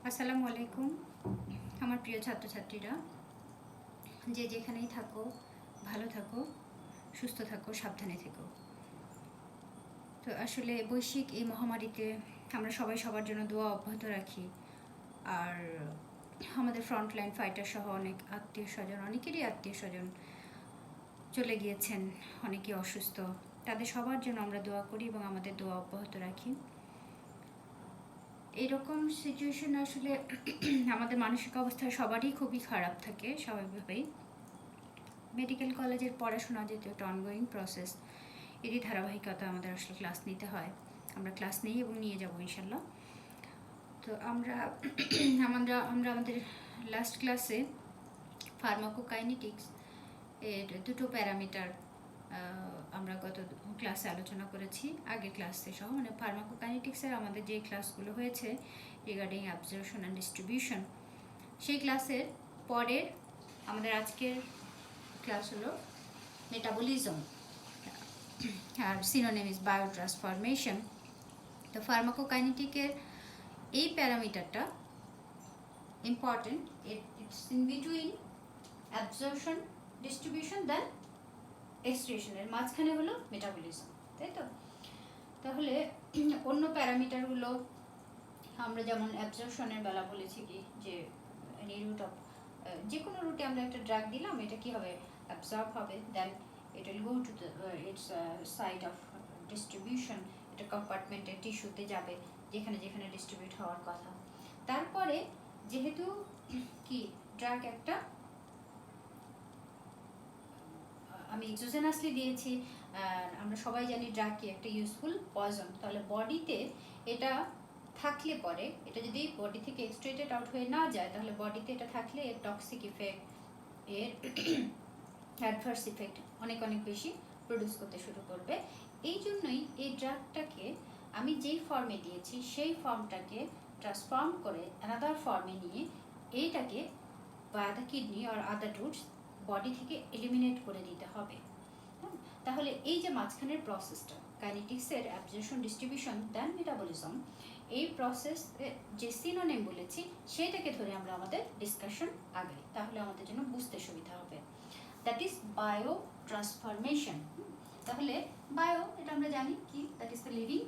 আসসালামু আলাইকুম আমার প্রিয় ছাত্রছাত্রীরা, যে যেখানেই থাকো ভালো থাকো, সুস্থ থাকো, সাবধানে থেকো। তো আসলে বৈশ্বিক এই মহামারীতে আমরা সবাই সবার জন্য দোয়া অব্যাহত রাখি। আর আমাদের ফ্রন্টলাইন ফাইটার সহ অনেক আত্মীয় স্বজন, অনেকেরই আত্মীয় স্বজন চলে গিয়েছেন, অনেকেই অসুস্থ। তাদের সবার জন্য আমরা দোয়া করি এবং আমাদের দোয়া অব্যাহত রাখি। এরকম সিচুয়েশন আসলে আমাদের মানসিক অবস্থা সবারই খুবই খারাপ থাকে স্বাভাবিকভাবেই। মেডিকেল কলেজের পড়াশোনা যেহেতু একটা অনগোয়িং প্রসেস, এরই ধারাবাহিকতা আমাদের আসলে ক্লাস নিতে হয়। আমরা ক্লাস নিই এবং নিয়ে যাব ইনশাল্লাহ। তো আমরা আমাদের লাস্ট ক্লাসে ফার্মাকোকাইনেটিক্স এর দুটো প্যারামিটার আমরা গত ক্লাসে আলোচনা করেছি, আগের ক্লাসে সহ, মানে ফার্মাকোকাইনেটিক্সের আমাদের যে ক্লাসগুলো হয়েছে রিগার্ডিং অ্যাবজর্পশন অ্যান্ড ডিস্ট্রিবিউশন, সেই ক্লাসের পরের আমাদের আজকের ক্লাস হলো মেটাবলিজম, আর সিনোনিম ইজ বায়োট্রান্সফরমেশন। তো ফার্মাকোকাইনেটিকের এই প্যারামিটারটা important, its in between absorption distribution then এক্সক্রিশনের মাঝখানে হলো মেটাবলিজম, তাই তো? তাহলে অন্য প্যারামিটারগুলো আমরা যেমন অ্যাবজর্পশনের বেলা বলেছি কি যে এনি রুট অফ যে কোনো রুটে আমরা একটা ড্রাগ দিলাম, এটা কি হবে, অ্যাবজর্ব হবে, then it will go to its site of distribution, এটা কম্পার্টমেন্টের টিস্যুতে যাবে যেখানে যেখানে ডিস্ট্রিবিউট হওয়ার কথা। তারপরে যেহেতু কি ড্রাগ একটা আমি এক্সোজেনাসলি দিয়েছি, আমরা সবাই জানি ড্রাগ কি একটা ইউজফুল পয়জন, তাহলে বডিতে এটা থাকলে পরে এটা যদি বডি থেকে এক্সট্রেটেড আউট হয়ে না যায়, তাহলে বডিতে এটা থাকলে এর টক্সিক ইফেক্ট, এর অ্যাডভার্স ইফেক্ট অনেক অনেক বেশি প্রডিউস করতে শুরু করবে। এই জন্যই এই ড্রাগটাকে আমি যেই ফর্মে দিয়েছি সেই ফর্মটাকে ট্রান্সফর্ম করে অ্যানাদার ফর্মে নিয়ে এইটাকে বাই দ্য কিডনি আর আদার রুটস বডি থেকে এলিমিনেট করে দিতে হবে। তাহলে এই যে মাঝখানের প্রসেসটা কাইনেটিক্সের অ্যাবজর্পশন ডিস্ট্রিবিউশন দেন মেটাবলিজম, এই প্রসেস যে সিনোনিম বলেছি সেটাকে ধরে আমরা আমাদের ডিসকাশন আগাই, তাহলে আমাদের জন্য বুঝতে সুবিধা হবে। That is bio transformation. তাহলে বায়ো এটা আমরা জানি কি, that is the living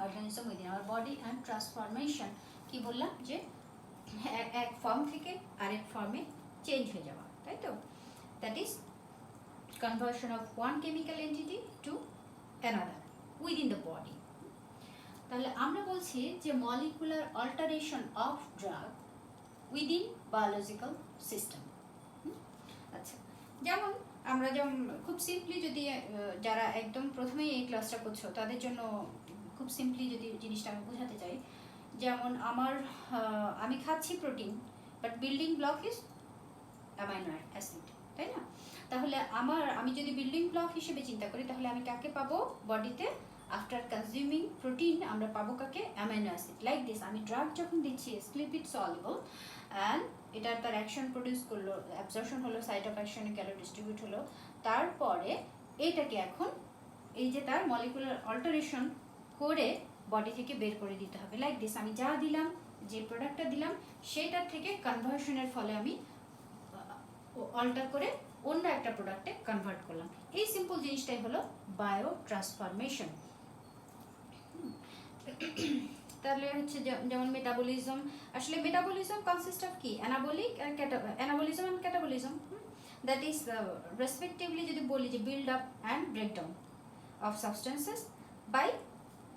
organism within our body, and transformation কি বললাম যে এক ফর্ম থেকে আরেক ফর্মে চেঞ্জ হয়ে যাওয়া, তাই তো? That is conversion of one chemical entity to another within the body. তাহলে আমরা বলছি যে molecular alteration of drug within biological system। আচ্ছা, যেমন আমরা যেমন খুব সিম্পলি যদি যারা একদম প্রথমেই এই ক্লাসটা করছো তাদের জন্য খুব সিম্পলি যদি জিনিসটা আমি বোঝাতে চাই, যেমন আমি খাচ্ছি protein, but building block is amino acid, তাই না? তাহলে আমি যদি বিল্ডিং ব্লক হিসেবে চিন্তা করি, তাহলে আমি কাকে পাবো বডিতে? আফটার কনজিউমিং প্রোটিন আমরা পাবো কাকে? Amino acid. লাইক দিস, আমি ড্রাগ যখন দিচ্ছি লিপিড সলিবল, অ্যান্ড এটা তার অ্যাকশন প্রডিউস করলো, অ্যাবজর্পশন হলো, সাইট অফ অ্যাকশনে গেল, ডিস্ট্রিবিউট হলো, তারপরে এটাকে এখন এই যে তার মলিকুলার অল্টারেশন করে বডি থেকে বের করে দিতে হবে। লাইক দিস, আমি যা দিলাম, যে প্রোডাক্টটা দিলাম, সেটার থেকে কনভার্সনের ফলে আমি অল্টার করে অন্য একটা প্রোডাক্টে কনভার্ট করলাম। এই সিম্পল জিনিসটাই হলো বায়ো ট্রান্সফরমেশন। তাহলে হচ্ছে যেমন মেটাবলিজম, আসলে মেটাবলিজম কনসিস্ট অফ কি? Anabolic anabolism and catabolism, that is respectively যদি বলি যে build up and breakdown of substances by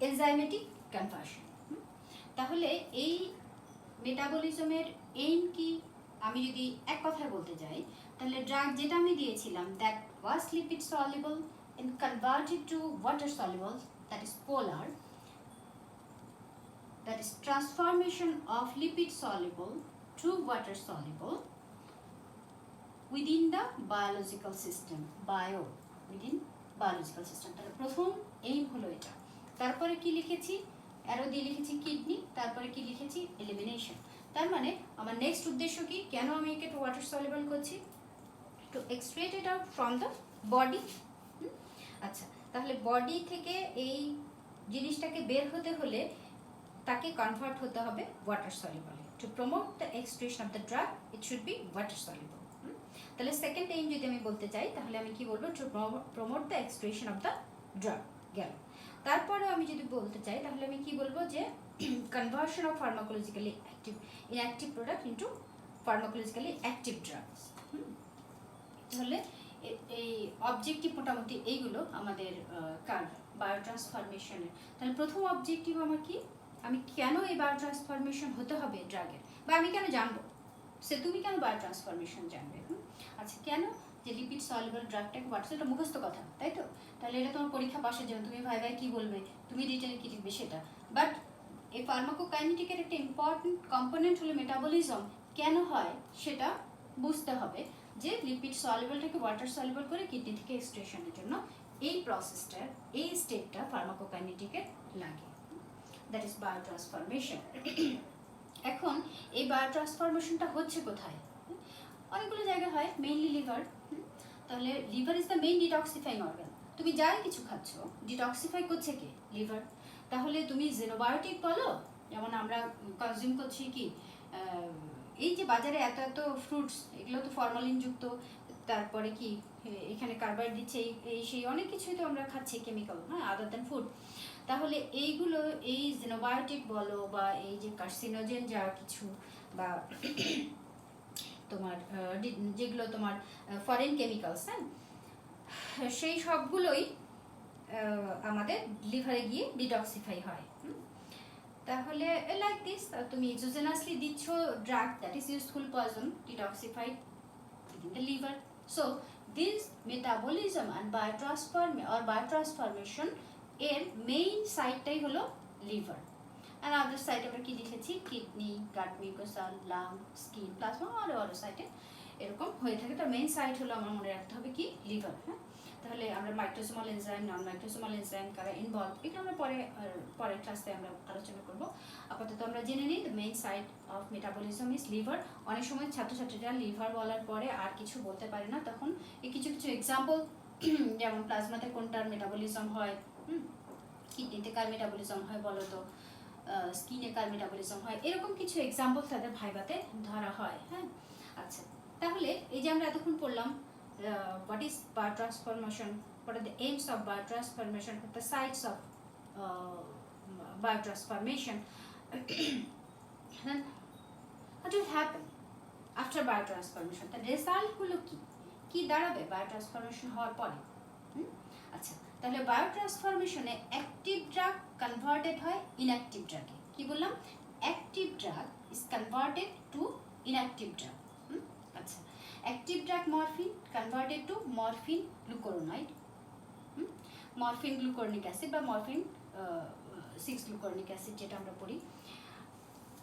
enzymatic conversion. তাহলে এই মেটাবলিজমের এইম কি আমি যদি এক কথায় বলতে যাই, তাহলে ড্রাগ যেটা আমি দিয়েছিলাম that was lipid soluble and converted to water soluble, that is polar, that is transformation of lipid soluble to water soluble within the biological system, within biological system। তাহলে প্রথম এইম হলো এটা। তারপরে কি লিখেছি? অ্যারো দিয়ে লিখেছি কিডনি, তারপরে কি লিখেছি? এলিমিনেশন। তার মানে আমার নেক্সট উদ্দেশ্য কি, কেন আমি একে টু ওয়াটার সলিবল করছি? To extract it out from the body. আচ্ছা, তাহলে বডি থেকে এই জিনিসটাকে বের হতে হলে তাকে কনভার্ট হতে হবে ওয়াটার সলিউবলে। To promote the excretion of the drug it should be water soluble. তাহলে সেকেন্ড এইম যদি আমি বলতে চাই তাহলে আমি কি বলবো, to promote the excretion of the drug গেল। তারপরে আমি যদি বলতে চাই তাহলে আমি কি বলবো, যে conversion of pharmacologically inactive product into pharmacologically active drugs. তাহলে এই অবজেক্টিভ মোটামুটি এইগুলো আমাদের কার বায়োট্রান্সফরমেশনের। তাহলে প্রথম অবজেক্টিভ আমার কি, আমি কেন এই বায়োট্রান্সফরমেশন হতে হবে ড্রাগের, বা আমি কেন জানবো, সে তুমি কেন বায়োট্রান্সফরমেশন জানবে। আচ্ছা, কেন, যে লিপিড সলিউবল ড্রাগটাকে ওয়াটার, এটা মুখস্থ কথা, তাই তো। তাহলে এটা তোমার পরীক্ষা পাশের জন্য, তুমি ভাই কি বলবে, তুমি রিটেনে কি লিখবে সেটা। বাট এই ফার্মাকোকাইনেটিকের একটা ইম্পর্টেন্ট কম্পোনেন্ট হলো মেটাবলিজম। কেন হয় সেটা বুঝতে হবে, যে লিপিড সলিউবলটাকে ওয়াটার সলিউবল করে কিডনি থেকে এক্সট্রাকশনের জন্য এই প্রসেসটার, এই স্টেপটা ফার্মাকোকাইনেটিকের লাগে। That is biotransformation. এখন এই বায়োট্রান্সফরমেশনটা হচ্ছে কোথায়, অনেকগুলো জায়গায় হয়, মেইনলি লিভার। তাহলে liver is the main detoxifying organ. তুমি যাই কিছু খাচ্ছ, ডিটক্সিফাই করছে কে, লিভার। তাহলে তুমি জেনোবায়োটিক বলো, যেমন আমরা কনজিউম করছি কি, এই যে বাজারে এত এত ফ্রুটস, এগুলো তো ফরমালিন যুক্ত, তারপরে কি এখানে কার্বাইড দিচ্ছে, এই সেই অনেক কিছুই তো আমরা খাচ্ছি কেমিক্যাল, হ্যাঁ, আদার দ্যান ফুড। তাহলে এইগুলো, এই জেনোবায়োটিক বলো বা এই যে কার্সিনোজেন যা কিছু, বা তোমার যেগুলো তোমার ফরেন কেমিক্যালস, হ্যাঁ, সেই সবগুলোই আমাদের লিভারে গিয়ে ডিটক্সিফাই হয়। তাহলে লাইক দিস, তুমি এক্সোজেনাসলি দিচ্ছ drug that is useful poison detoxified within the liver. So this metabolism and biotransformation এর মেইন সাইটটাই হলো লিভার। আর আদার সাইড আমরা কি লিখেছি, কিডনি, গাট মিউকোসা, লাং, স্কিন, প্লাজমা, আরো সাইটে এরকম হয়ে থাকে। তার মেইন সাইট হলো আমার মনে রাখতে হবে কি, লিভার। হ্যাঁ, তাহলে আমরা মাইক্রোসোমাল এনজাইম, নন মাইক্রোসোমাল এনজাইম কারা ইনভলভ, এটা আমরা পরের ক্লাসে আমরা আলোচনা করব। আপাতত আমরা জেনে নিই the main site of metabolism is liver. অনেক সময় ছাত্রছাত্রীরা লিভার বলার পরে আর কিছু বলতে পারে না, তখন এই কিছু কিছু এক্সাম্পল, যেমন প্লাজমাতে কোনটার মেটাবলিজম হয়, কিডনিতে কার মেটাবলিজম হয় বলো তো, স্কিনে কার মেটাবলিজম হয়, এরকম কিছু এক্সাম্পল তাদের ভাইভাতে ধরা হয়। হ্যাঁ, আচ্ছা, তাহলে এই যে আমরা এতক্ষণ পড়লাম what is biotransformation, what are the aims of biotransformation, what are the sites of biotransformation, then what will happen after biotransformation, the result গুলো কি দাঁড়াবে বায়োট্রান্সফরমেশন হওয়ার পরে। আচ্ছা, তাহলে বায়োট্রান্সফরমেশনে অ্যাক্টিভ ড্রাগ কনভার্টেড হয় ইনঅ্যাক্টিভ ড্রাগে। কি বললাম, active drug is converted to inactive drug. আচ্ছা, active drug morphine converted to morphine glucuronide, morphine glucuronic acid বা মরফিন 6 গ্লুকোরনিক অ্যাসিড যেটা আমরা পড়ি।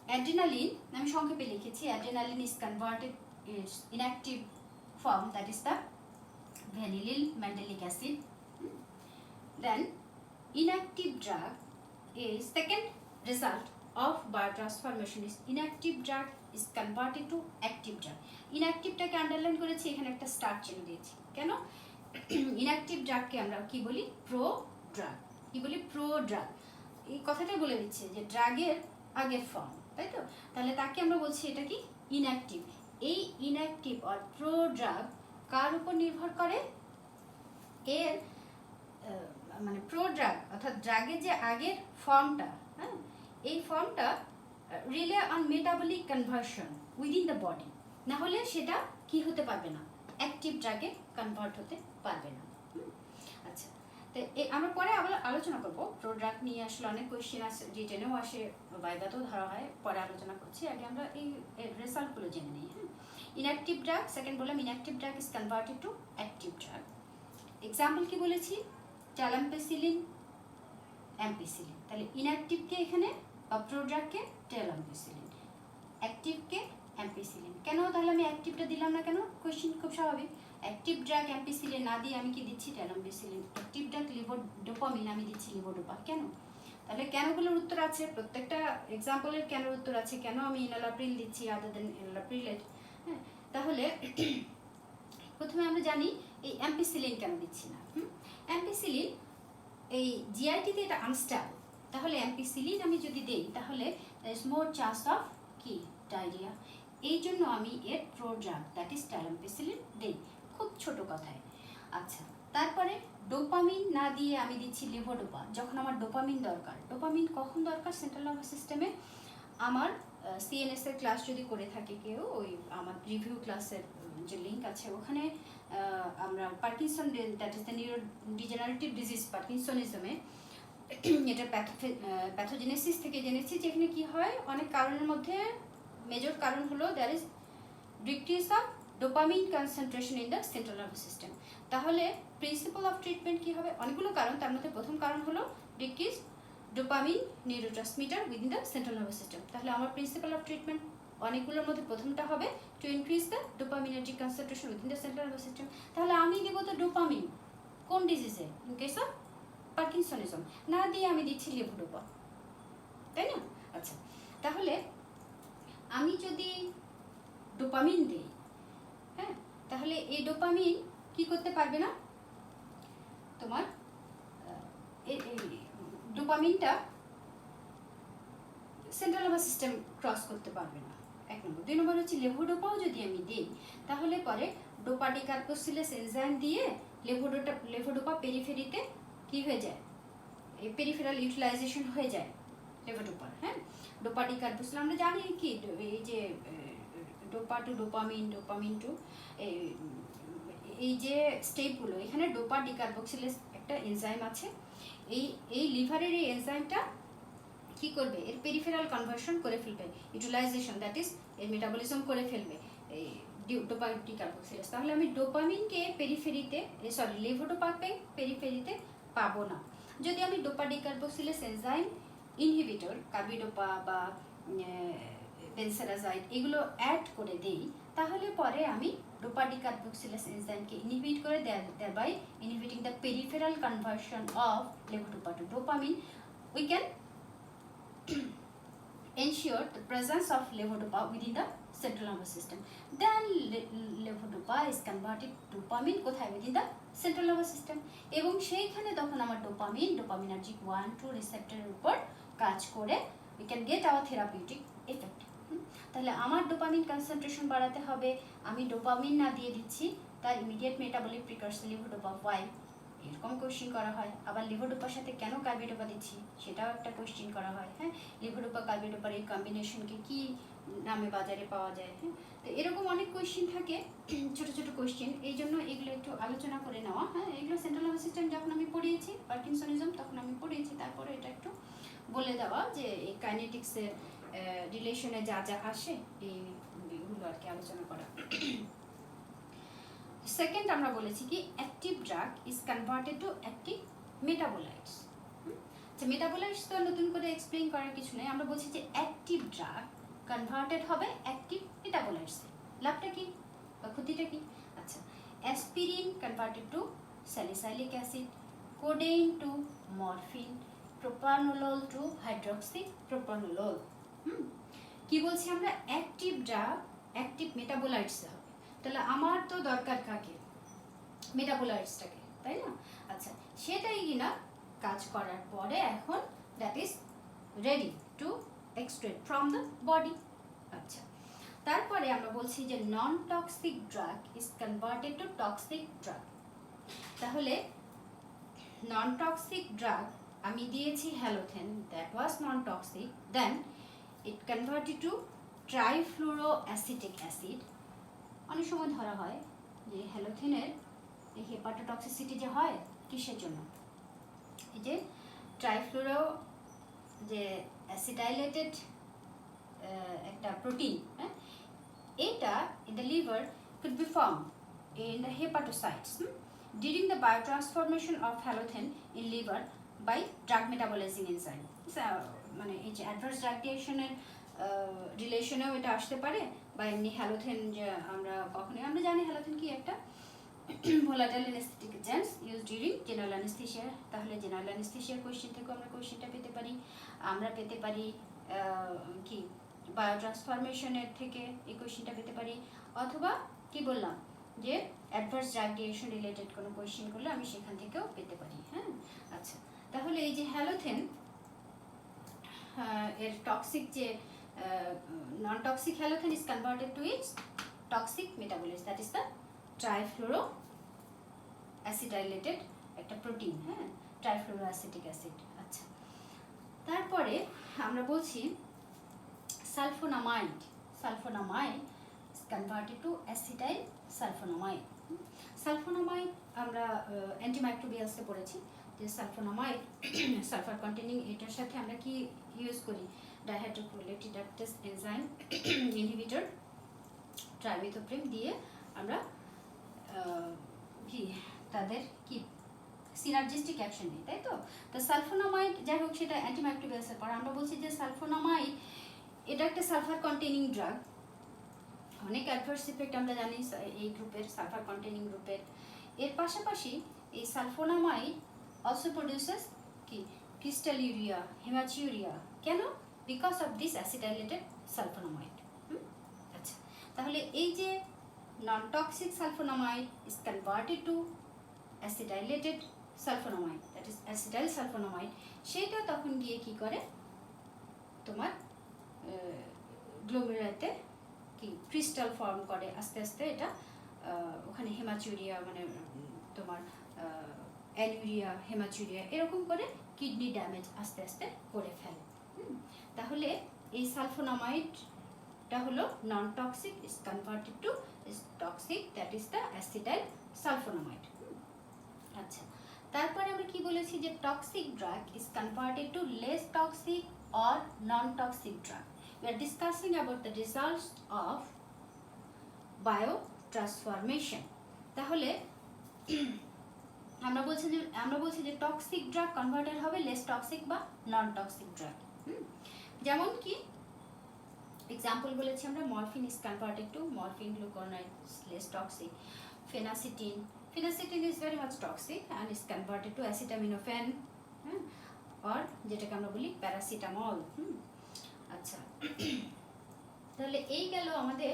অ্যাড্রিনালিন আমি সংক্ষেপে লিখেছি, adrenaline is converted inactive form, that is the vanillyl mandelic acid. Then inactive drug is second result of biotransformation is inactive drug is converted to active drug. Inactive টাকে underline করেছি, এখানে একটা স্টার চিহ্ন দিয়েছি। কেন, ইনঅ্যাক্টিভ ড্রাগকে আমরা কি বলি, প্রো ড্রাগ। কি বলি, প্রো ড্রাগ। এই কথাটাই বলে দিচ্ছে যে ড্রাগের আগের ফর্ম, তাই তো। তাহলে তাকে আমরা বলছি এটা কি, ইনঅ্যাক্টিভ। এই ইনঅ্যাক্টিভ আর প্রো ড্রাগ কার উপর নির্ভর করে, এর মানে প্রো ড্রাগ অর্থাৎ ড্রাগের যে আগের ফর্মটা, হ্যাঁ, এই ফর্মটা rely on metabolic conversion within the body, না হলে সেটা কি হতে পারবে না, অ্যাক্টিভ ড্রাগে কনভার্ট হতে পারবে না। আচ্ছা, তো আমরা পরে আবার আলোচনা করবো প্রো ড্রাগ নিয়ে, আসলে অনেক কোয়েশ্চেন আসে, রিটেনেও আসে, বাইগাতেও ধরা হয়, পরে আলোচনা করছি। আগে আমরা এই রেজাল্টগুলো জেনে নিই। হ্যাঁ, ইনঅ্যাক্টিভ ড্রাগ, সেকেন্ড বললাম inactive drug is converted to active drug. Example কি বলেছি, টেলাম্পেসিলিন, অ্যাম্পিসিলিন। তাহলে ইনঅ্যাক্টিভকে এখানে বা প্রো ড্রাগকে টেলাম্পেসিলিন, অ্যাক্টিভকে অ্যাম্পিসিলিন। কেন তাহলে আমি অ্যাক্টিভটা দিলাম না কেন, কোয়েশ্চেন খুব স্বাভাবিক। অ্যাক্টিভ ড্রাগ অ্যাম্পিসিলিন না দিয়ে আমি কি দিচ্ছি, টেলাম্পেসিলিন। অ্যাক্টিভ ড্রাগ লিভোডোপামিন, আমি দিচ্ছি লিভোডোপা। কেন, তাহলে কেনগুলোর উত্তর আছে, প্রত্যেকটা এক্সাম্পলের কেন উত্তর আছে, কেন আমি এনালাপ্রিল দিচ্ছি আদার দেন এনালাপ্রিলেট। হ্যাঁ, তাহলে প্রথমে আমরা জানি এই অ্যাম্পিসিলিন কেন দিচ্ছি না। অ্যাম্পিসিলিন এই জিআইটিতে এটা আনস্টেবল, তাহলে অ্যাম্পিসিলিন আমি যদি দেই তাহলে মোর চান্স অফ কি ডায়রিয়া, এই জন্য আমি এর প্রোড্রাগ দ্যাট ইজ টাইলামপিসিলিন দেই, খুব ছোট কথায়। আচ্ছা, তারপরে ডোপামিন না দিয়ে আমি দিচ্ছি লেভোডোপা, যখন আমার ডোপামিন দরকার। ডোপামিন কখন দরকার সেন্ট্রাল নার্ভাস সিস্টেমে? আমার সিএনএস এর ক্লাস যদি করে থাকে কেউ, ওই আমার রিভিউ ক্লাসের যে লিঙ্ক আছে ওখানে আমরা Parkinson that is the neuro degenerative disease পার্কিনসনিজমে এটা প্যাথোজেনেসিস থেকে জেনেছি যে এখানে কি হয়, অনেক কারণের মধ্যে মেজর কারণ হলো there is decrease of dopamine concentration in the central nervous system. তাহলে প্রিন্সিপাল অফ ট্রিটমেন্ট কি হবে? অনেকগুলো কারণ, তার মধ্যে প্রথম কারণ হলো decrease dopamine neurotransmitter within the central nervous system. তাহলে আমার প্রিন্সিপাল অফ ট্রিটমেন্ট অনেকগুলোর মধ্যে প্রথমটা হবে to increase the dopaminergic concentration within the central nervous system. তাহলে আমি দেবো তো ডোপামিন কোন ডিজিজে? ইন কেস অফ পার্কিনসনিজম না দিয়ে আমি দিচ্ছি লেভোডোপা, তাই না? আচ্ছা, তাহলে আমি যদি ডোপামিন দিই, হ্যাঁ, তাহলে এই ডোপামিন কি করতে পারবে না, তোমার ডোপামিনটা সেন্ট্রাল নার্ভাস সিস্টেম ক্রস করতে পারবে না, এক নম্বর। দুই নম্বর হচ্ছে লেভোডোপাও যদি আমি দিই তাহলে পরে ডোপা ডিকার্বোসিলেস এনজাইম দিয়ে লেভোডোপা পেরিফেরিতে কি হয়ে যায়, এই পেরিফেরাল ইউটিলাইজেশন হয়ে যায় লেভোডোপার। হ্যাঁ, ডোপা ডিকার্বোসিলেস আমরা জানি কি, এই যে dopa two dopamine, dopamine two এই যে স্টেপগুলো, এখানে ডোপা ডিকার্বক্সিলেস একটা এনজাইম আছে, এই লিভারের এই এনজাইমটা কি করবে, এর পেরিফেরাল কনভার্সন করে ফেলবে, ইউটিলাইজেশন দ্যাট ইজ এর মেটাবলিজম করে ফেলবে এই ডোপা ডিকার্বক্সিলেস। তাহলে আমি ডোপামিনকে পেরিফেরিতে, সরি লেভোডোপাকে পেরিফেরিতে পাবো না। যদি আমি ডোপা ডিকার্বক্সিলেস এনজাইম ইনহিবিটর কার্বিডোপা বা বেনসেরাজাইড এগুলো অ্যাড করে দেই, তাহলে পরে আমি ডোপা ডিকার্বক্সিলেস এনজাইমকে ইনহিবিট করে thereby inhibiting the peripheral conversion of levodopa to dopamine, we can ensure the presence of levodopa within the central nervous system. Then levodopa is converted to dopamine কোথায়? within the central nervous system, এবং সেইখানে তখন আমার dopaminergic 1-2 রিসেপ্টরের উপর কাজ করে we can get our therapeutic effect. তাহলে আমার ডোপামিন কনসেন্ট্রেশন বাড়াতে হবে, আমি ডোপামিন না দিয়ে দিচ্ছি, তার ইমিডিয়েট মেটাবলিক প্রিকারসর লেভোডোপা, ওয়াই? এরকম কোয়েশ্চেন করা হয়। আবার লেভোডোপার সাথে কেন কার্বিডোপা দিচ্ছি সেটাও একটা কোয়েশ্চেন করা হয়। হ্যাঁ, লেভোডোপা কার্বিডোপার এই কম্বিনেশনকে কি নামে বাজারে পাওয়া যায়? হ্যাঁ, তো এরকম অনেক কোয়েশ্চেন থাকে, ছোট ছোট কোয়েশ্চেন, এই জন্য এগুলো একটু আলোচনা করে নেওয়া। হ্যাঁ, এগুলো সেন্ট্রাল নার্ভাস সিস্টেম যখন আমি পড়িয়েছি, পার্কিনসনিজম তখন আমি পড়িয়েছি, তারপরে এটা একটু বলে দেওয়া যে এই কাইনেটিক্সের রিলেশনে যা যা আসে এইগুলো আর কি আলোচনা করা। সেকেন্ড আমরা বলেছি কি active drug is converted to active metabolites. আচ্ছা, মেটাবোলাইটস তো নতুন করে এক্সপ্লেইন করার কিছু নেই, আমরা বলছি যে অ্যাক্টিভ ড্রাগ কনভার্টেড হবে অ্যাক্টিভ মেটাবোলাইটসে। লাভটা কি বা ক্ষতিটা কি? আচ্ছা, aspirin converted to salicylic acid, codeine to morphine, propranolol to hydroxy propranolol. কি বলছি আমরা? অ্যাক্টিভ ড্রাগ অ্যাক্টিভ মেটাবোলাইটসে হবে। তাহলে আমার তো দরকার কাকে? মেটাবোলাইটসটাকে, তাই না? আচ্ছা, সেটাই কিনা কাজ করার পরে এখন that is ready to extract from the body. আচ্ছা, তারপরে আমরা বলছি যে non toxic drug is converted to toxic drug. তাহলে নন টক্সিক ড্রাগ আমি দিয়েছি halothane, that was non toxic, then it converted to trifluoroacetic acid. অনেক সময় ধরা হয় যে হ্যালোথেনের এই হেপাটোটক্সিসিটি যে হয় কিসের জন্য? এই যে ট্রাইফ্লুরো যে অ্যাসিটাইলেটেড একটা প্রোটিন, হ্যাঁ, এটা in the liver could be formed in the hepatocytes during the biotransformation of halothane in liver by drug metabolizing enzyme. মানে এই যে অ্যাডভার্স ড্রাগ রিঅ্যাকশনের রিলেশনেও এটা আসতে পারে, বা এমনি হ্যালোথেন যে আমরা কখনোই আমরা জানি হ্যালোথেন কি একটা volatile anaesthetic agents use during general anaesthesia. তাহলে জেনারেল অ্যানেস্থেসিয়ার কোয়েশ্চেন থেকেও আমরা কোয়েশ্চেনটা পেতে পারি। আমরা পেতে পারি কি বায়োট্রান্সফরমেশনের থেকে এই কোয়েশ্চেনটা পেতে পারি, অথবা কি বললাম যে অ্যাডভার্স ড্রাগ রিঅ্যাকশন রিলেটেড কোনো কোয়েশ্চেন করলে আমি সেখান থেকেও পেতে পারি। হ্যাঁ, আচ্ছা, তাহলে এই যে হ্যালোথেন এর টক্সিক যে non toxic halothane is converted to its toxic metabolites, that is the trifluoro acetylated একটা প্রোটিন, হ্যাঁ, ট্রাইফ্লোরো অ্যাসিটিক অ্যাসিড। আচ্ছা, তারপরে আমরা বলছি sulfonamide. Sulfonamide converted to acetyl sulfonamide. Sulfonamide আমরা অ্যান্টিমাইক্রোবিয়ালসে পড়েছি যে সালফোনামাইড সালফার কন্টেনিং, এটার সাথে আমরা কি ইউজ করি, ডাইহাইড্রোফোলেট রিডাকটেস এনজাইম ইনহিবিটর ট্রাইমিথোপ্রিম দিয়ে আমরা কি তাদের কি সিনার্জিস্টিক অ্যাকশন নেই, তাই তো। তো সালফোনামাইড যাই হোক সেটা অ্যান্টিমাইক্রোবিয়ালসের পর আমরা বলছি যে সালফোনামাইড এটা একটা সালফার কন্টেনিং ড্রাগ। অনেক অ্যাডভার্স ইফেক্ট আমরা জানি এই গ্রুপের, সালফার কন্টেনিং গ্রুপের। এর পাশাপাশি এই সালফোনামাইড অলসো প্রডিউসেস কি ক্রিস্টালিউরিয়া, হেমাচিউরিয়া। কেন? Because of this acetylated sulfonamide. আচ্ছা, তাহলে এই যে non toxic sulfonamide is converted to acetylated sulfonamide, that is acetyl sulfonamide, সেটা তখন গিয়ে কি করে তোমার গ্লোমেরুলাতে কি ক্রিস্টাল ফর্ম করে, আস্তে আস্তে এটা ওখানে হেমাচুরিয়া মানে তোমার অ্যানুরিয়া, হেমাচুরিয়া এরকম করে কিডনি ড্যামেজ আস্তে আস্তে করে ফেলে। তাহলে এই সালফোনামাইডটা হলো non toxic, is converted to is toxic, that is the acetyl sulfonamide. আচ্ছা, তারপরে আমরা কি বলেছি যে toxic drug is converted to less toxic or non-toxic drug. We are discussing about the results of biotransformation. তাহলে আমরা বলছি যে টক্সিক ড্রাগ কনভার্টেড হবে লেস টক্সিক বা নন টক্সিক ড্রাগ। যেমন কি এক্সাম্পল বলেছি আমরা, morphine is converted to morphine glucuronide, less toxic. Phenacetin is very much toxic and is converted to acetaminophen, হ্যাঁ, আর যেটাকে আমরা বলি প্যারাসিটামল। আচ্ছা, তাহলে এই গেল আমাদের,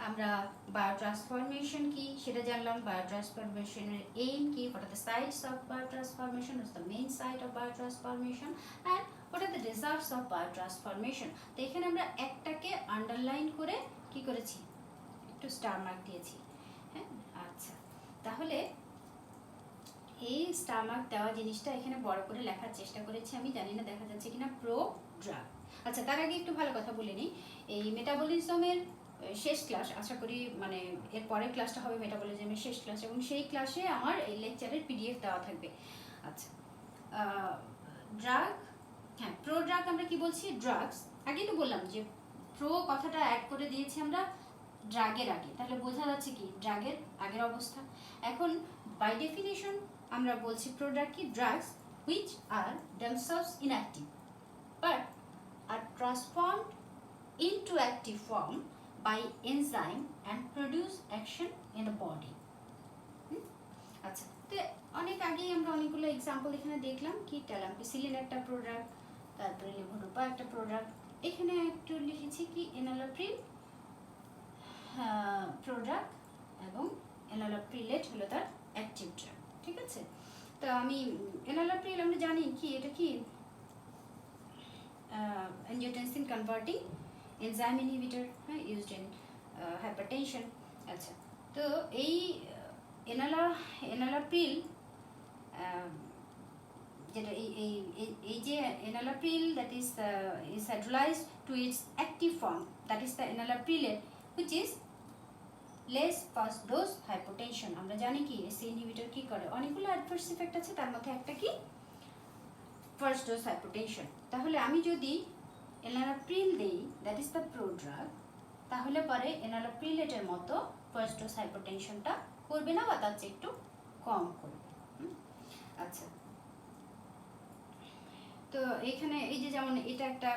আমরা বায়োট্রান্সফরমেশন কি সেটা জানলাম, বায়োট্রান্সফরমেশনের এইম কি, what are the sites of biotransformation, what's the main site of biotransformation and what are the results of biotransformation। তো এখানে আমরা একটাকে আন্ডারলাইন করে কি করেছি, একটু স্টার মার্ক দিয়েছি, হ্যাঁ। আচ্ছা, তাহলে এই স্টার মার্ক দেওয়া জিনিসটা এখানে বড় করে লেখার চেষ্টা করেছি আমি, জানি না দেখা যাচ্ছে কিনা, প্রো ড্রাগ। আচ্ছা, তার আগে একটু ভালো কথা বলে নিই, এই মেটাবলিজমের শেষ ক্লাস, আশা করি মানে এর পরের ক্লাসটা হবে মেটাবলিজমের শেষ ক্লাস, এবং সেই ক্লাসে আমার এই লেকচারের পিডিএফ দেওয়া থাকবে। আচ্ছা, ড্রাগ, হ্যাঁ, প্রো ড্রাগ আমরা কি বলছি, ড্রাগস, আগেই তো বললাম যে প্রো কথাটা অ্যাড করে দিয়েছি আমরা ড্রাগের আগে, তাহলে বোঝা যাচ্ছে কি ড্রাগের আগের অবস্থা। এখন বাই ডেফিনেশন আমরা বলছি প্রোডাক্ট কি, drugs which are themselves inactive but are transformed into active form by enzyme and produce action in the body। আচ্ছা, তো অনেক আগেই আমরা অনেকগুলো এক্সাম্পল এখানে দেখলাম, কি ট্যালাম্পিসিলিন একটা প্রোডাক্ট, তারপরে লেভোডোপা একটা প্রোডাক্ট, এখানে একটু লিখেছি কি এনালাপ্রিল প্রোডাক্ট এবং এনালাপ্রিলেট হলো তার অ্যাক্টিভ ড্রাগ, ঠিক আছে। তো আমি এনালাপ্রিল আমরা জানি কি, এটা কি angiotensin converting enzyme inhibitor, হ্যাঁ, used in hypertension। আচ্ছা, তো এই এনালাপ্রিল যেটা এই যে enalapril that is hydrolyzed to its active form, that is the enalaprillate which is less first dose hypotension। আমরা জানি কি এসি ইনহিবিটর কি করে, অনেকগুলো অ্যাডভার্স ইফেক্ট আছে, তার মধ্যে একটা কি ফার্স্ট ডোজ হাইপোটেনশন। তাহলে আমি যদি এনালাপ্রিল দেই, দ্যাট ইজ দ্য প্রোড্রাগ, তাহলে পরে এনালাপ্রিলেটের মতো ফার্স্ট ডোজ হাইপোটেনশনটা করবে না বা তার চেয়ে একটু কম করবে। আচ্ছা, তো এখানে এই যে যেমন এটা একটা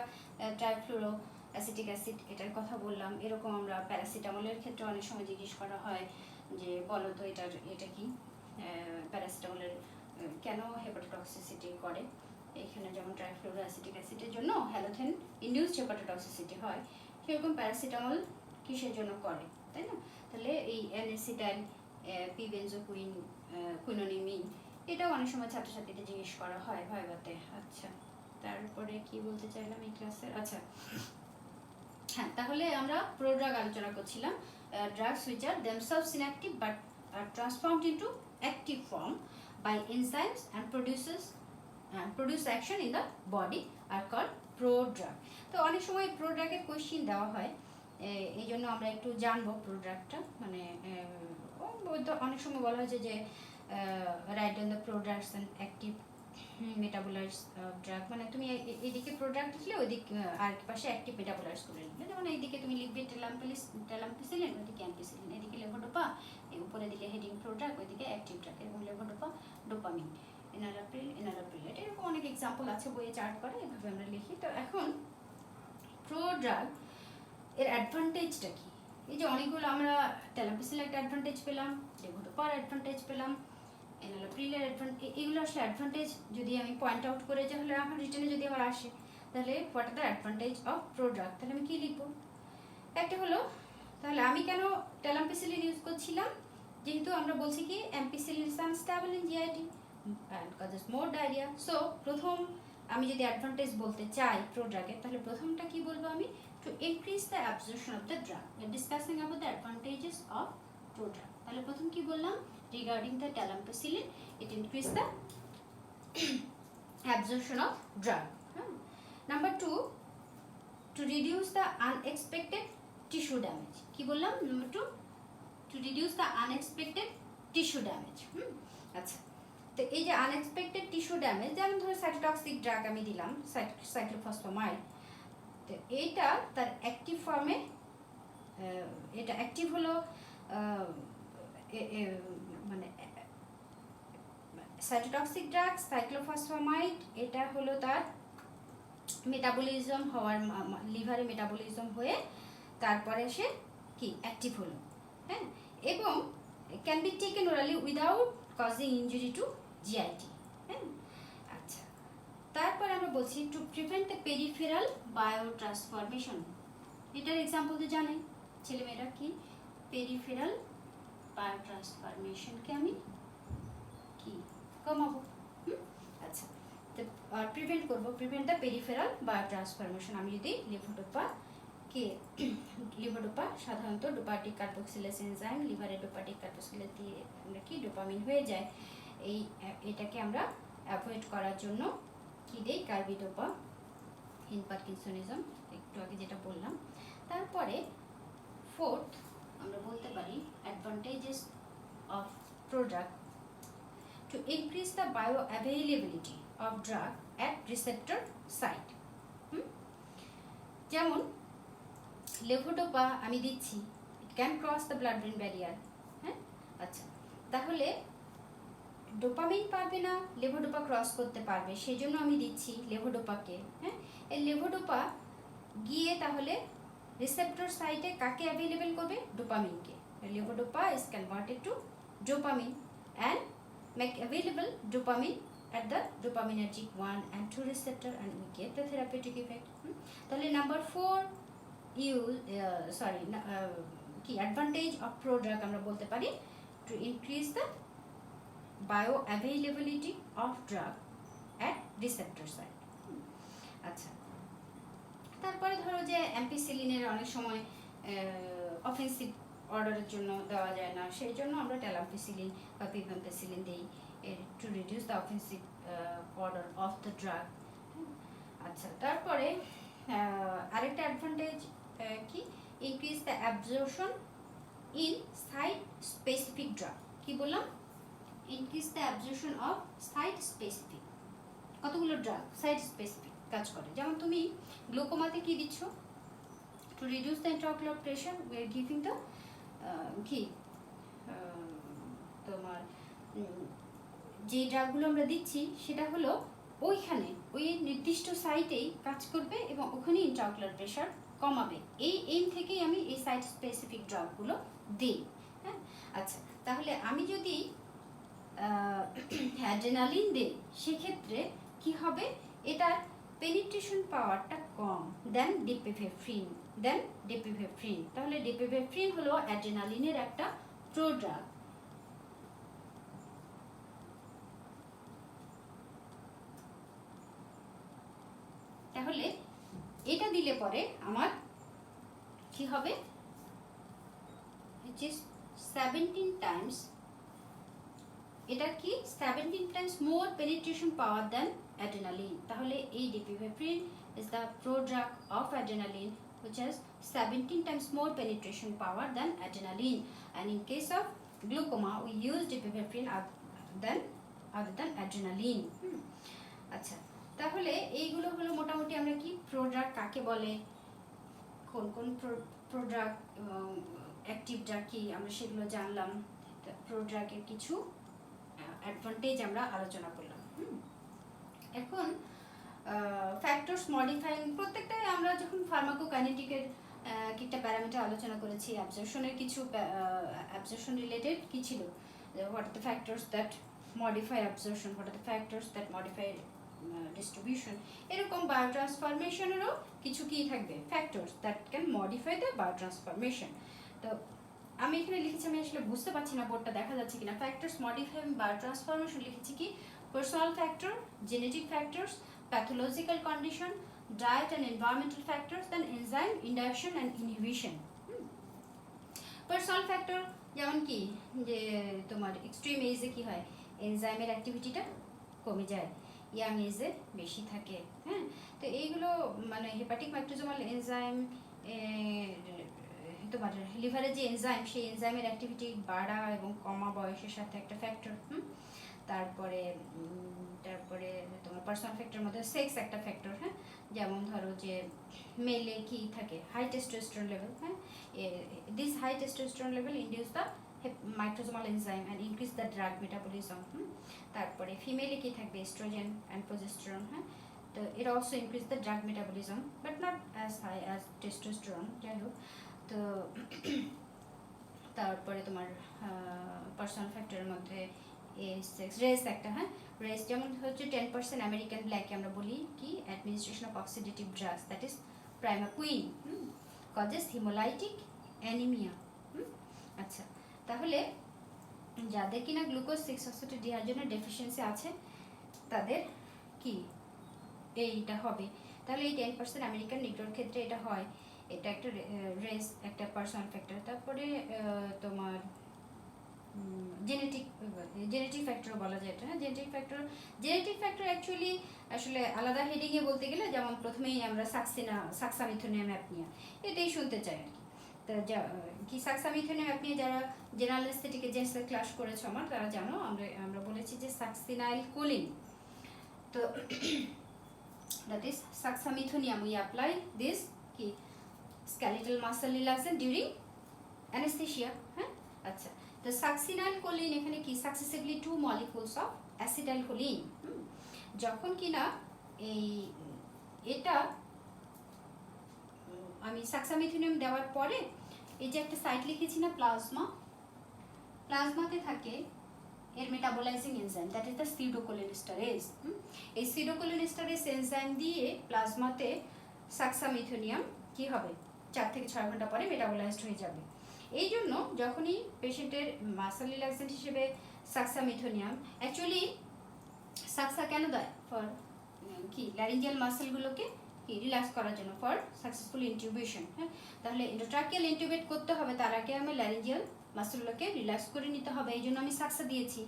ট্রাইফ্লোরো অ্যাসিটিক অ্যাসিড, এটার কথা বললাম। এরকম আমরা প্যারাসিটামলের ক্ষেত্রে অনেক সময় জিজ্ঞেস করা হয় যে বলো তো এটা কি, প্যারাসিটামলের কেন হেপাটোটক্সিসিটি করে। এখানে যেমন ট্রাইফ্লোরো অ্যাসিটিক অ্যাসিডের জন্য হ্যালোথেন ইনডিউসড হেপাটোটক্সিসিটি হয়, সেরকম প্যারাসিটামল কিসের জন্য করে, তাই না। তাহলে এই অ্যানেসিটাইল কুইনোনিমিন এটাও অনেক সময় ছাত্রছাত্রীদের জিজ্ঞেস করা হয় ভাইভাতে। আচ্ছা, তারপরে কি বলতে চাইলাম এই ক্লাসের, আচ্ছা হ্যাঁ, তাহলে আমরা প্রোড্রাগ আলোচনা করছিলাম, drugs which are themselves inactive but are transformed into active form by enzymes and produce action in the body are called prodrug. তো অনেক সময় প্রোড্রাগের কোয়েশ্চেন দেওয়া হয়, এই জন্য আমরা একটু জানবো প্রোড্রাগটা, মানে অনেক সময় বলা হয়েছে যে right on the products and active metabolites drug, মানে তুমি এদিকে প্রোডাক্ট লিখলে ওইদিক আর পাশে অ্যাক্টিভ মেটাবোলাইটস করে লিখলে, যেমন এইদিকে তুমি লিখবে টেলাম্পিসিলিন, ওইদিকে অ্যাম্পিসিলিন, এদিকে লেভোডোপা, উপরে দিকে হেডিং প্রোডাক্ট, ওইদিকে অ্যাক্টিভ ড্রাগ, এবং লেভোডোপা ডোপামিন, এনালাপ্রিল, এরকম অনেক এক্সাম্পল আছে বইয়ে চার্ট করে, এভাবে আমরা লিখি। তো এখন প্রোড্রাগ এর অ্যাডভান্টেজটা কি? এই যে অনেকগুলো আমরা টেলাম্পিসিল একটা অ্যাডভান্টেজ পেলাম, লেভোডোপার অ্যাডভান্টেজ পেলাম, এনালাপ্রিলের অ্যাডভান্টেজ, এগুলো আসলে অ্যাডভান্টেজ যদি আমি পয়েন্ট আউট করে, তাহলে আমার রিটেনে যদি আমার আসে, তাহলে what are the advantage of prodrug, তাহলে আমি কী লিখবো? একটা হলো, তাহলে আমি কেন টেলাম্পিসিলিন ইউজ করছিলাম, যেহেতু আমরা বলছি কি ampicillin is unstable in GIT and causes more diarrhea. So প্রথম আমি যদি অ্যাডভান্টেজ বলতে চাই প্রোড্রাগের, তাহলে প্রথমটা কি বলবো আমি, to increase the absorption of the drug, discussing about the advantages of prodrug. তাহলে প্রথম কি বললাম, regarding the talampicillin, it increase the absorption of drug. Number two, to reduce the unexpected tissue damage. কি বললাম? Number two, to reduce the unexpected tissue damage. আচ্ছা, তো এই যে আনএক্সপেক্টেড টিস্যু ড্যামেজ, যেমন ধরো সাইটোটক্সিক ড্রাগ আমি দিলাম, সাইক্লোফসফামাইড, তো এইটা তার অ্যাক্টিভ ফর্মে, এটা অ্যাক্টিভ হলো মানে সাইটোটক্সিক ড্রাগ সাইক্লোফসফামাইড, এটা হলো তার মেটাবলিজম হওয়ার, লিভারে মেটাবলিজম হয়ে তারপরে সে কি অ্যাক্টিভ হলো, হ্যাঁ, এবং can be taken orally without causing injury to GIT. হ্যাঁ, আচ্ছা, তারপর আমরা বলছি to prevent the peripheral biotransformation. এটার এক্সাম্পল তো জানেন ছেলেমেয়েরা, কি পেরিফেরাল বায়োট্রান্সফরমেশনকে আমি কি কমাবো। আচ্ছা, তো প্রিভেন্ট করবো, প্রিভেন্ট দ্য পেরিফেরাল বায়োট্রান্সফরমেশন। আমি যদি লিভোডোপা সাধারণত ডোপাটিক কার্বক্সিলেজ এনজাইম, লিভারে ডোপাটিক কার্বক্সিলেজ দিয়ে আমরা কি ডোপামিন হয়ে যায়, এটাকে আমরা অ্যাভয়েড করার জন্য কি দেই, কার্বিডোপা ইন পার্কিনসনিজম, একটু আগে যেটা বললাম। তারপরে ফোর্থ আমরা বলতে পারি advantages of product, to increase the bio availability of drug at receptor site. যেমন লেভোডোপা আমি দিচ্ছি, it can cross the blood brain barrier. হ্যাঁ, আচ্ছা, তাহলে ডোপামিন পারবে না, লেভোডোপা ক্রস করতে পারবে, সেই জন্য আমি দিচ্ছি লেভোডোপাকে। হ্যাঁ, এই লেভোডোপা গিয়ে তাহলে রিসেপ্টর সাইটে কাকে অ্যাভেলেবেল করবে, ডোপামিনকে। Levodopa is converted to dopamine and make available dopamine at the dopaminergic 1 and 2 receptor and we get the therapeutic effect. তাহলে নাম্বার 4 কি অ্যাডভান্টেজ অফ প্রোডাক্ট আমরা বলতে পারি, to increase the bio availability of drug at receptor site. আচ্ছা, তারপরে ধরো যে অ্যাম্পিসিলিনের অনেক সময় অফেন্সিভ অর্ডারের জন্য দেওয়া যায় না, সেই জন্য আমরা টেলাম্পিসিলিন বা পিভেম্পিসিলিন দিই to reduce the offensive order of the drug. আচ্ছা, তারপরে আরেকটা অ্যাডভান্টেজ কি, increase the absorption in site specific drug. কি বললাম, increase the absorption of site specific, কতগুলো ড্রাগ সাইট স্পেসিফিক কাজ করে। যেমন তুমি গ্লুকোমাতে কি দিচ্ছ, to reduce the intraocular pressure we are giving the কি তোমার যে ড্রাগগুলো আমরা দিচ্ছি সেটা হলো ওইখানে ওই নির্দিষ্ট সাইটেই কাজ করবে এবং ওখানে ইন্ট্রাঅকুলার প্রেশার কমাবে, এই এইম থেকেই আমি এই সাইট স্পেসিফিক ড্রাগগুলো দিই। হ্যাঁ, আচ্ছা, তাহলে আমি যদি অ্যাড্রেনালিন দিই সেক্ষেত্রে কি হবে, এটার পেনিট্রেশন পাওয়ারটা কম দেন ডিপিভেফ্রিন, তাহলে ডিপিভেফ্রিন হলো অ্যাড্রেনালিনের একটা প্রোড্রাগ। পরে আমার কি হবে, which is 17 times, এটা কি 17 times more penetration power than adrenaline. তাহলে এই dipivefrin is the prodrug of adrenaline which has 17 times more penetration power than adrenaline, and in case of glaucoma we use dipivefrin other than adrenaline. আচ্ছা, তাহলে এইগুলো হলো মোটামুটি আমরা কি prodrug কাকে বলে, কোন কোন প্রোড্রাগ অ্যাক্টিভ ড্রাগ কি আমরা সেগুলো জানলাম, প্রোড্রাগের কিছু অ্যাডভান্টেজ আমরা আলোচনা করলাম। এখন ফ্যাক্টরস মডিফাইং, প্রত্যেকটাই আমরা যখন ফার্মাকোকাইনেটিকের একটা প্যারামিটার আলোচনা করেছি, অ্যাবজর্পশনের কিছু অ্যাবজর্পশন রিলেটেড কি ছিল, what are the factors that modify absorption, what are the factors that modify distribution, এরকম বায়োট্রান্সফরমেশনেরও কিছু কি থাকবে, factors that can modify the biotransformation. তো আমি এখানে লিখেছি, আমি আসলে বুঝতে পারছি না বোর্ডটা দেখা যাচ্ছে কিনা, ফ্যাক্টরস মডিফাই বায়োট্রান্সফরমেশন লিখেছি কি personal factor, genetic factors, pathological condition, diet and environmental factors, then enzyme induction and inhibition. Personal factor যেমন কি, যে তোমার এক্সট্রিম এজে কি হয়, এনজাইমের অ্যাক্টিভিটিটা কমে যায়, ইয়াং এজে বেশি থাকে। হ্যাঁ, তো এইগুলো মানে হেপাটিক ম্যাক্রোজোমাল এনজাইম, তোমার লিভারে যে এনজাইম, সেই এনজাইমের অ্যাক্টিভিটি বাড়া এবং কমা বয়সের সাথে একটা ফ্যাক্টর। তারপরে তোমার পার্সোনাল ফ্যাক্টরের মধ্যে সেক্স একটা ফ্যাক্টর। হ্যাঁ, যেমন ধরো যে মেলে কি থাকে, হাই টেস্টোস্টেরন লেভেল। হ্যাঁ, this high testosterone level induce the microsomal enzyme and increase the drug metabolism. তারপরে ফিমেলে কি থাকবে, এস্ট্রোজেন অ্যান্ড প্রোজেস্টেরন। হ্যাঁ, তো it also increase the drug metabolism but not as high as testosterone, যাই হোক। তো তারপরে তোমার পার্সোনাল ফ্যাক্টরের মধ্যে রেস একটা। হ্যাঁ, রেস যেমন হচ্ছে 10% আমেরিকান ব্ল্যাকে আমরা বলি কি administration of oxidative drugs, that is primaquine, causes haemolytic anaemia. আচ্ছা, তাহলে যাদের কিনা গ্লুকোজ 6-ফসফেটিডিহাইড্রোজেনেজ ডেফিসিয়েন্সি আছে তাদের কি এইটা হবে। তাহলে এই 10% আমেরিকান নিগ্রোর ক্ষেত্রে এটা হয়, এটা একটা রেস, একটা পার্সোনাল ফ্যাক্টর। তারপরে তোমার জেনেটিক ফ্যাক্টর বলা যায় এটা। জেনেটিক ফ্যাক্টর অ্যাকচুয়ালি আসলে আলাদা হেডিংয়ে বলতে গেলে, যেমন প্রথমেই আমরা সাকসামিথোনিয়াম অ্যাপনিয়া এটাই শুনতে চাই আর কি। তো কি সাকসামিথোনিয়াম অ্যাপনিয়া যারা জেনারেল অ্যানেস্থেটিকে জেন্টসের ক্লাস করেছো আমার, তারা জানো আমরা বলেছি যে সাকসিনাইল কোলিন। তো that is suxamethonium, we apply this কি skeletal muscle relaxation during anaesthesia. হ্যাঁ, আচ্ছা, তো সাকসিনাইল কোলিন এখানে কি successively 2 molecules of acetyl choline. যখন কিনা এটা আমি সাকসামিথোনিয়াম দেওয়ার পরে এই যে একটা সাইট লিখেছি না, প্লাজমাতে থাকে এর মেটাবোলাইজিং এনজাইম, দ্যাট ইজ দ্য সিউডোকোলিনেস্টারেজ। এই সিউডোকোলিনেস্টারেজ এনজাইম দিয়ে প্লাজমাতে সাকসামিথোনিয়াম কি হবে, 4 থেকে 6 ঘন্টা পরে মেটাবোলাইজড হয়ে যাবে। এই জন্য যখনই পেশেন্টের মাসল রিল্যাক্সেন্ট হিসেবে সাকসামিথোনিয়াম, অ্যাকচুয়ালি সাকসা কেন দেয়, ফর কি ল্যারিঞ্জিয়াল মাসেলগুলোকে কি রিল্যাক্স করার জন্য, ফর সাকসেসফুল ইনটিউবেশন। হ্যাঁ, তাহলে এন্ডোট্রাকিয়াল ইনটিউবেট করতে হবে, তার আগে আমি ল্যারিঞ্জিয়াল মাসেলগুলোকে রিল্যাক্স করে নিতে হবে, এই জন্য আমি সাকসা দিয়েছি।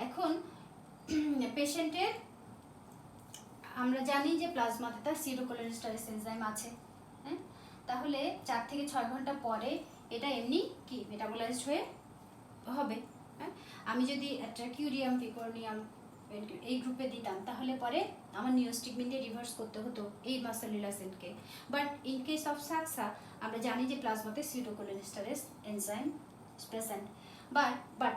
এখন পেশেন্টের আমরা জানি যে প্লাজমাতে তার সিউডোকোলিনেস্টারেজ এনজাইম আছে। হ্যাঁ, তাহলে 4 থেকে 6 ঘন্টা পরে এটা এমনি কি মেটাবোলাইজড হয়ে হবে। হ্যাঁ, আমি যদি ট্রাকিউরিয়াম, পিকোর্নিয়াম এই গ্রুপে দিতাম তাহলে পরে আমার নিওস্টিগমিন দিয়ে রিভার্স করতে হতো এই মাসল রিল্যাক্সেন্টকে। বাট ইন কেস অফ সাকসা আমরা জানি যে প্লাজমাতে সিউডোকোলিনেস্টারেজ এনজাইম প্রেজেন্ট। বাট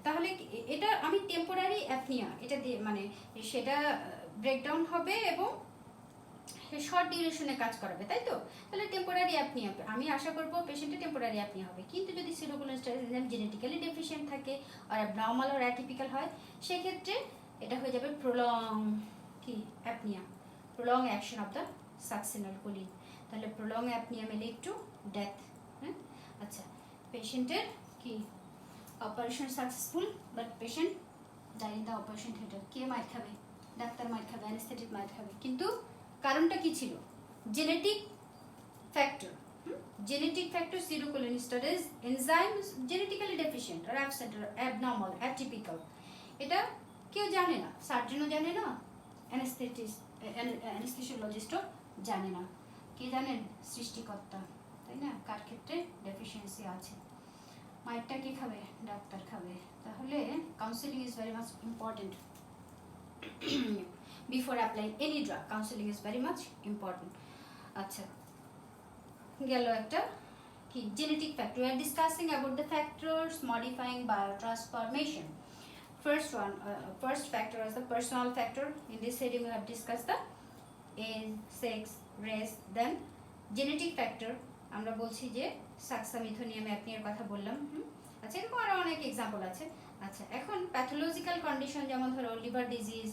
তাহলে এটা আমি টেম্পোরারি অ্যাপনিয়া এটা দিয়ে মানে সেটা ব্রেকডাউন হবে এবং শর্ট ডিউরেশনে কাজ করাবে, তাই তো? তাহলে টেম্পোরারি অ্যাপনিয়া আমি আশা করবো পেশেন্টের টেম্পোরারি অ্যাপনিয়া হবে। কিন্তু যদি সিউডোকোলিনেস্টারেজ এনজাইম জেনেটিক্যালি ডেফিশিয়েন্ট থাকে আর অ্যাবনর্মাল আর অ্যাটিপিক্যাল হয়, সেক্ষেত্রে এটা হয়ে যাবে প্রলং কি apnoea, prolong action of the succinyl choline. তাহলে প্রলং অ্যাপনিয়া মেলে একটু ডেথ। হ্যাঁ, আচ্ছা, পেশেন্টের কি operation successful but patient die in the operation theatre. কে মার খাবে? ডাক্তার মার খাবে, অ্যানেস্থেটিক মার খাবে। কিন্তু কারণটা কি ছিল? Genetic factor. Genetic factor serocholinesterase enzymes genetically deficient or absent or abnormal, atypical. এটা কেউ জানে না, সার্জনও জানে না, অ্যানেস্থেসিওলজিস্টও জানে না। কে জানেন? সৃষ্টিকর্তা, তাই না? কার ক্ষেত্রে ডেফিসিয়েন্সি আছে? মায়েরটা কি খাবে? ডাক্তার খাবে। তাহলে counselling is very much important. Before applying any drug, counselling is very much important. আচ্ছা, গেল একটা কি genetic factor. We are discussing about the factors modifying biotransformation. First factor is the personal factor. In this heading we have discussed the age, sex, race. Then genetic factor আমরা বলছি যে সাকসামিথোনিয়াম অ্যাপনিয়ার কথা বললাম। আচ্ছা, এরকম আরো অনেক এক্সাম্পল আছে। আচ্ছা, এখন প্যাথোলজিক্যাল কন্ডিশন যেমন ধরো লিভার ডিজিজ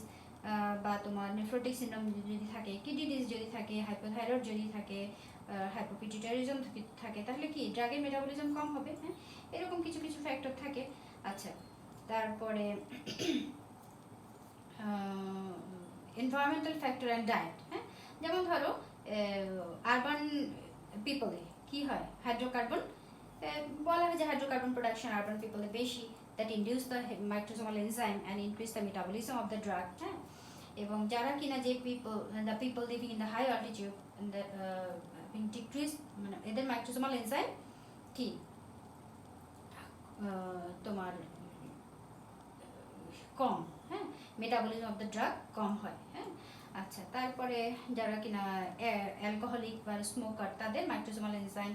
বা তোমার নেফ্রোটিক সিনড্রোম যদি থাকে, কিডনি ডিজিজ যদি থাকে, হাইপোথাইরয়েড যদি থাকে, হাইপোপিটুইটারিজম থাকে, তাহলে কি ড্রাগের মেটাবলিজম কম হবে। হ্যাঁ, এরকম কিছু কিছু ফ্যাক্টর থাকে। আচ্ছা, তারপরে এনভায়রনমেন্টাল ফ্যাক্টর অ্যান্ড ডায়েট। হ্যাঁ, যেমন ধরো আরবান পিপলে কি হয়, হাইড্রোকার্বন বলা হয় যে হাইড্রোকার্বন প্রোডাকশন আরবান পিপলে বেশি, that induce the microsomal enzyme and increase the metabolism of the drug. হ্যাঁ, এবং যারা কিনা যে the people living in the high altitude decrease, মানে এদের মাইক্রোসোমাল এনজাইম কি তোমার কম, হ্যাঁ, মেটাবলিজম অফ দ্য ড্রাগ কম হয়। হ্যাঁ, আচ্ছা, তারপরে যারা কিনা অ্যালকোহলিক বা স্মোকার, তাদের মাইক্রোসোমাল এনজাইম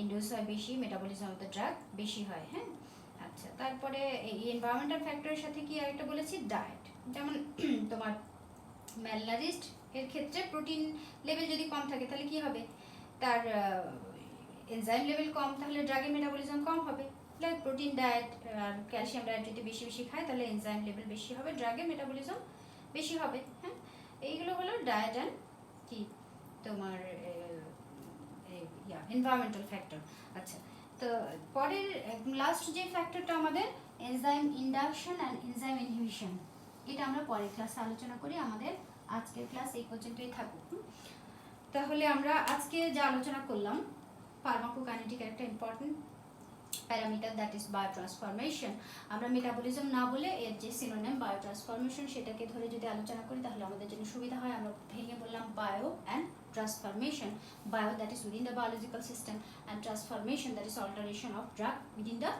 ইন্ডিউস হয় বেশি, মেটাবলিজম অফ দ্য ড্রাগ বেশি হয়। হ্যাঁ, আচ্ছা, তারপরে এই এনভায়রনমেন্টাল ফ্যাক্টরের সাথে কি আরেকটা বলেছি, ডায়েট। যেমন তোমার ম্যালনারিস্ট এর ক্ষেত্রে প্রোটিন লেভেল যদি কম থাকে তাহলে কি হবে, তার এনজাইম লেভেল কম, তাহলে ড্রাগের মেটাবলিজম কম হবে। প্রোটিন ডায়েট আর ক্যালসিয়াম ডায়েট যদি বেশি বেশি খায় তাহলে এনজাইম লেভেল বেশি হবে, ড্রাগের মেটাবলিজম বেশি হবে। হ্যাঁ, এইগুলো হলো ডায়েট অ্যান্ড কি তোমার এনভায়রনমেন্টাল ফ্যাক্টর। আচ্ছা, তো পরের লাস্ট যে ফ্যাক্টরটা আমাদের enzyme induction and enzyme inhibition, এটা আমরা পরের ক্লাসে আলোচনা করি। আমাদের আজকের ক্লাস এই পর্যন্তই থাকুক। তাহলে আমরা আজকে যা আলোচনা করলাম, ফার্মাকোকাইনেটিক একটা important parameter, that is biotransformation. আমরা মেটাবলিজম না বলে এর যে সিনোনিম বায়োট্রান্সফরমেশন সেটাকে ধরে যদি আলোচনা করি তাহলে আমাদের জন্য সুবিধা হয়। আমরা ভেঙে বললাম bio and transformation. Bio, that is within the biological system, and transformation, that is alteration of drug within the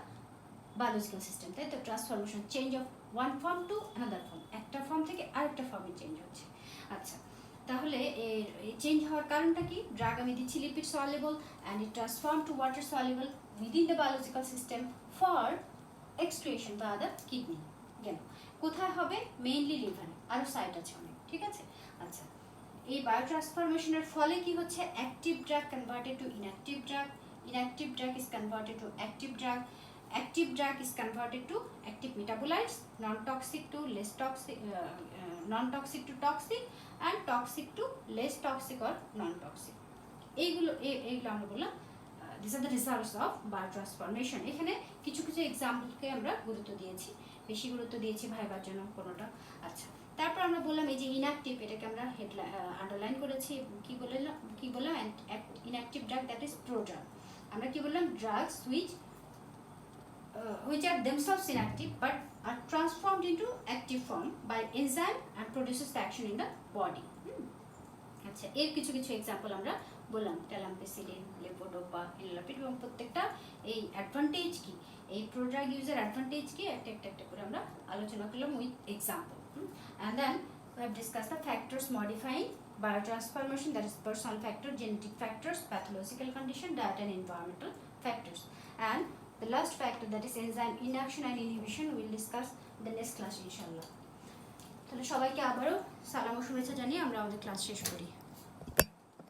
biological system. তাই তো, transformation change of one form to another form, একটা ফর্ম থেকে আরেকটা ফর্মে চেঞ্জ হচ্ছে। আচ্ছা, তাহলে এর চেঞ্জ হওয়ার কারণটা কি? ড্রাগ আমি দিচ্ছি lipid soluble and it transform to water soluble within the biological system for excretion by the kidney. গেল কোথায় হবে? মেইনলি লিভারে, আরও সাইট আছে অনেক, ঠিক আছে। আচ্ছা, এই বায়োট্রান্সফরমেশনের ফলে কি হচ্ছে, active drug converted to inactive drug, inactive drug is converted to active drug, active drug is converted to active metabolites, non toxic to less toxic, non toxic to toxic, and toxic to less toxic or non toxic. এইগুলো আমরা বললাম these are the results of biotransformation. এখানে কিছু কিছু এক্সাম্পলকে আমরা গুরুত্ব দিয়েছি, বেশি গুরুত্ব দিয়েছি ভাইবার জন্য কোনোটা। আচ্ছা, তারপর আমরা বললাম এই যে ইনঅ্যাক্টিভ, এটাকে আমরা আন্ডারলাইন করেছি। কি বললাম inactive drug, that is prodrug. আমরা কি বললাম, drugs which are themselves inactive but are transformed into active form by enzyme and produces the action in the body. আচ্ছা, এর কিছু কিছু এক্সাম্পল আমরা বললাম, ট্যালাম্পেসিলিন, লেভোডোপা, ইনলাপিড, এবং প্রত্যেকটা এই অ্যাডভান্টেজ কি, এই প্রোড্রাগ ইউজের অ্যাডভান্টেজ কি, একটা একটা করে আমরা আলোচনা করলাম with example. And then we have discussed the factors modifying biotransformation, that is personal factor, genetic factors, pathological condition, diet and environmental factors. And the last factor, that is enzyme induction and inhibition, we will discuss in the next class inshallah. তাহলে সবাইকে আবারও সালাম ও শুভেচ্ছা জানিয়ে আমরা আমাদের class শেষ করি।